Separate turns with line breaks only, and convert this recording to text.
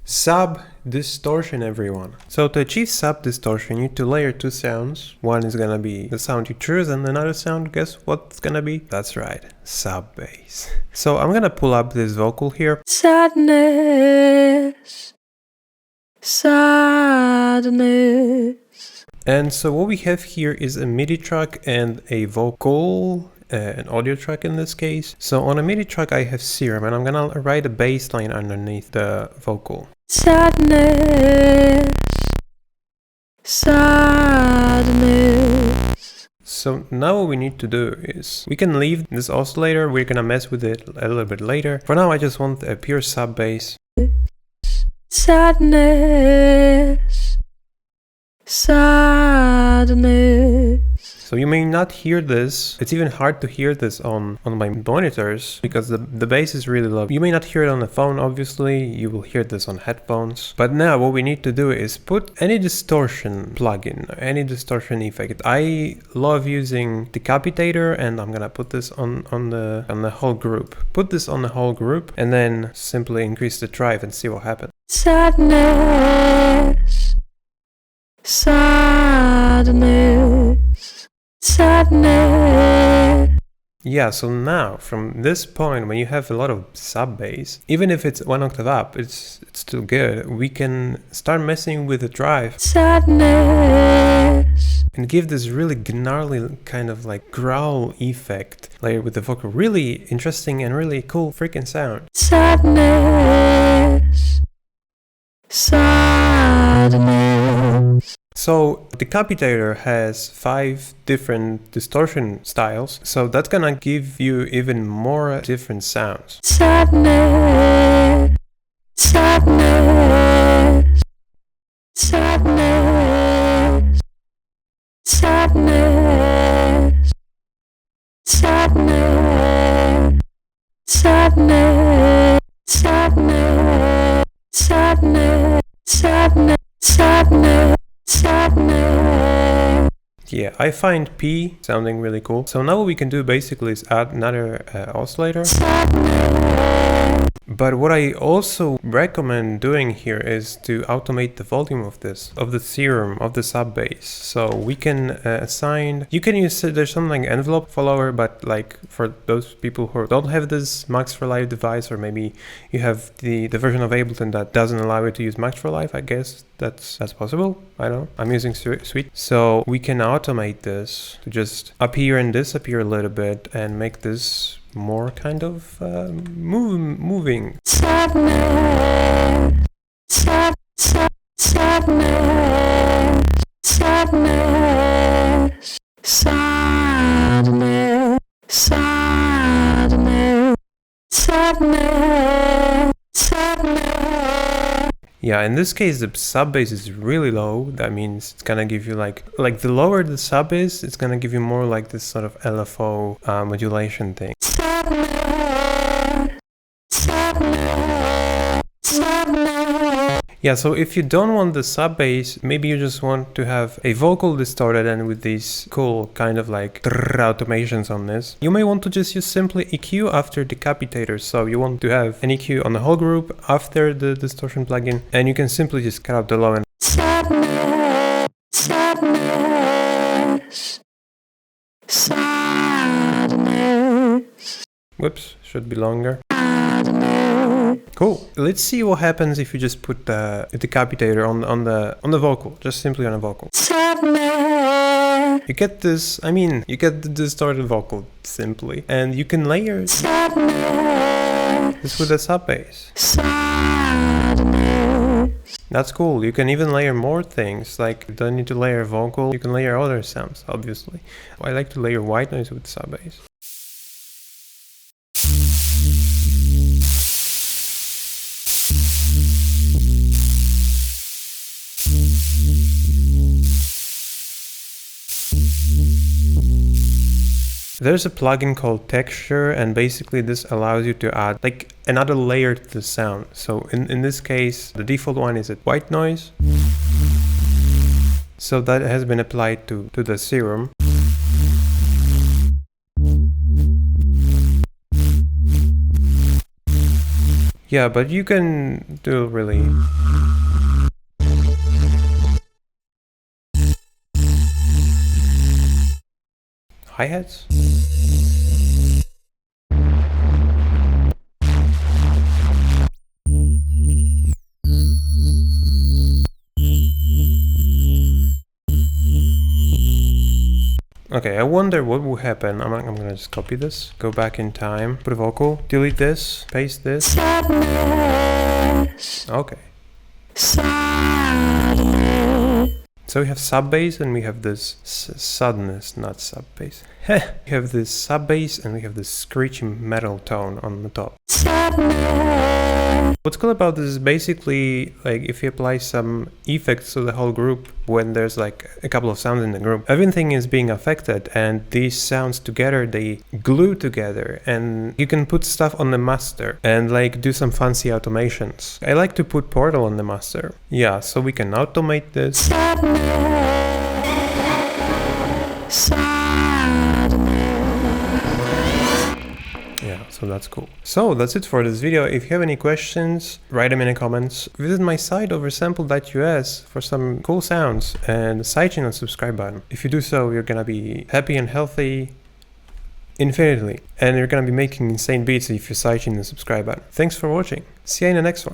Sub distortion, everyone. So to achieve sub distortion, you need to layer two sounds. One is gonna be the sound you choose, and another sound, guess what it's gonna be? That's right, sub bass. So I'm gonna pull up this vocal here.
Sadness, sadness.
And so what we have here is a MIDI track and a vocal, an audio track in this case. So on a MIDI track I have Serum, and I'm gonna write a bass line underneath the vocal.
Sadness, sadness.
So now what we need to do is, we can leave this oscillator, we're gonna mess with it a little bit later. For now I just want a pure sub bass.
Sadness, sadness.
So you may not hear this, it's even hard to hear this on my monitors because the bass is really low. You may not hear it on the phone, obviously, you will hear this on headphones. But now what we need to do is put any distortion plugin, any distortion effect. I love using Decapitator, and I'm gonna put this on the whole group. Put this on the whole group and then simply increase the drive and see what happens.
Sadness, sadness. Sadness.
Yeah, so now from this point, when you have a lot of sub bass, even if it's one octave up, it's still good. We can start messing with the drive.
Sadness.
And give this really gnarly kind of like growl effect layer with the vocal. Really interesting and really cool freaking sound.
Sadness, sadness.
So Decapitator has 5 different distortion styles, so that's gonna give you even more different sounds.
Sadness, sadness, sadness, sadness, sadness, sadness, sadness, sadness, sadness, sadness. Sadness.
Yeah, I find P sounding really cool. So now what we can do basically is add another oscillator.
Sadness.
But what I also recommend doing here is to automate the volume of this, of the Serum, of the sub bass. So we can assign, you can use, there's something like envelope follower, but like for those people who don't have this Max for Live device, or maybe you have the version of Ableton that doesn't allow you to use Max for Live, I guess that's possible. I don't know. I'm using Suite. So we can automate this to just appear and disappear a little bit and make this more kind of moving.
Sadness, sadness, sadness, sadness, sadness, sadness, sadness, sadness.
Yeah, in this case the sub bass is really low. That means it's gonna give you like the lower the sub is, it's gonna give you more like this sort of LFO modulation thing.
Sadness, sadness, sadness.
Yeah, so if you don't want the sub bass, maybe you just want to have a vocal distorted and with these cool kind of like automations on this, you may want to just use simply EQ after Decapitator. So you want to have an EQ on the whole group after the distortion plugin, and you can simply just cut out the low end.
Sadness, sadness, sadness.
Whoops, should be longer.
Sadness.
Cool. Let's see what happens if you just put the Decapitator on the vocal, just simply on a vocal.
Sadness.
You get this, I mean, you get the distorted vocal simply, and you can layer
Sadness.
this with a sub bass.
Sadness.
That's cool. You can even layer more things, like you don't need to layer vocal, you can layer other sounds, obviously. I like to layer white noise with sub bass. There's a plugin called Texture, and basically this allows you to add like another layer to the sound. So in this case, the default one is a white noise. So that has been applied to the Serum. Yeah, but you can do really... hi-hats? Okay, I wonder what will happen. I'm gonna just copy this, go back in time, put a vocal, delete this, paste this.
Sadness.
Okay.
Sadness.
So we have sub-bass and we have this suddenness, not sub-bass. We have this sub-bass and we have this screechy metal tone on the top.
Sadness.
What's cool about this is basically like if you apply some effects to the whole group when there's like a couple of sounds in the group, everything is being affected and these sounds together, they glue together and you can put stuff on the master and like do some fancy automations. I like to put Portal on the master. Yeah, so we can automate this.
Sadness.
Yeah, so that's cool. So that's it for this video. If you have any questions, write them in the comments. Visit my site oversample.us for some cool sounds and sidechain and subscribe button. If you do so, you're gonna be happy and healthy infinitely. And you're gonna be making insane beats if you sidechain and subscribe button. Thanks for watching. See you in the next one.